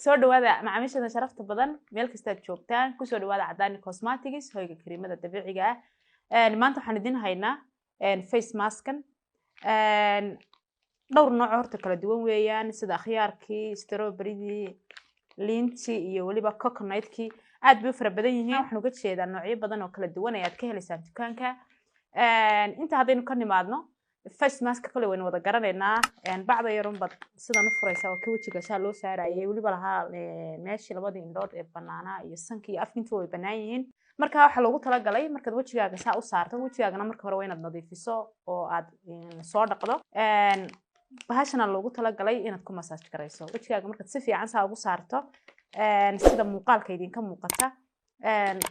soo dhawaada macaamiishada sharafta badan meel kasta aad joogtaan ku soo dhawaada Cadaani Cosmetics hoyga kareemada dabiiciga ah maanta waxaan idin haynaa face maskan dhowr nooc horta kala duwan weeyaan sida khiyaarkii strawberry linti iyo waliba coconut-kii aad bay fara badan yihiin waxaan uga jeedaa noocyo badan oo kala duwan aad ka helaysaan dukaanka inta hadaynu ka nimaadno face mask kale weyn wada garanaynaa bacda yarun bad sidan u furaysa oo wajiga saa loo saarayay waliba laha meeshii labada indhood ee banaana iyo sanka iyo afkintu way banaan yihiin marka waxa loogu tala galay markaad wajigaaga saa u saarto wajigaagana marka hore waa inaad nadiifiso oo aad soo dhaqdo bahashana loogu tala galay inaad ku massage garayso wajigaaga markaad si fiican saa ugu saarto sida muuqaalka idinka muuqata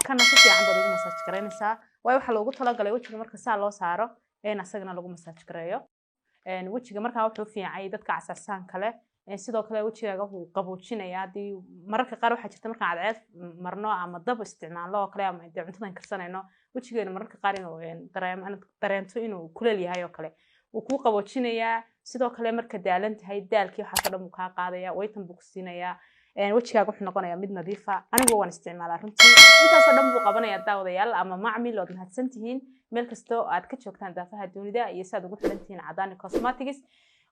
kana si fiican baad ugu massage garaynaysaa waxa loogu tala galay wajiga marka saa loo saaro asagana lagu massage gareeyo wajiga marka wuxuu fiicay dadka casarsan kale sidoo kale wajigaaga uu qaboojinaya hadii mararka qaar waxa jirta marka cadceed marno ama dab isticmaalo oo kale ama cuntada karsanayno wajigeena mararka qaar inuu dareento inuu kuleel yahay oo kale uu ku qaboojinaya sidoo kale marka daalan tahay daalkii waxa ka dhan ka qaadaya waytan buu ku siinaya wajigaaga wuxuu noqonayaa mid nadiif ah anigu waan isticmaalaa runtii intaas oo dhan buu qabanaya daawadayaal ama macmiil oo mahadsan tihiin meel kasto aad ka joogtaan daafaha dunida iyo saad ugu xirantiin Cadaani Cosmetics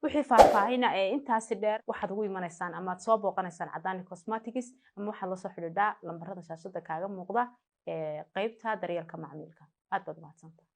wixii faahfaahin intaas dheer waxaad ugu imanaysaan ama soo booqanaysaan Cadaani Cosmetics ama waxa la soo xidhiidha lambarada shaashada kaaga muuqda qaybta daryeelka macmiilka aad baad mahadsantahay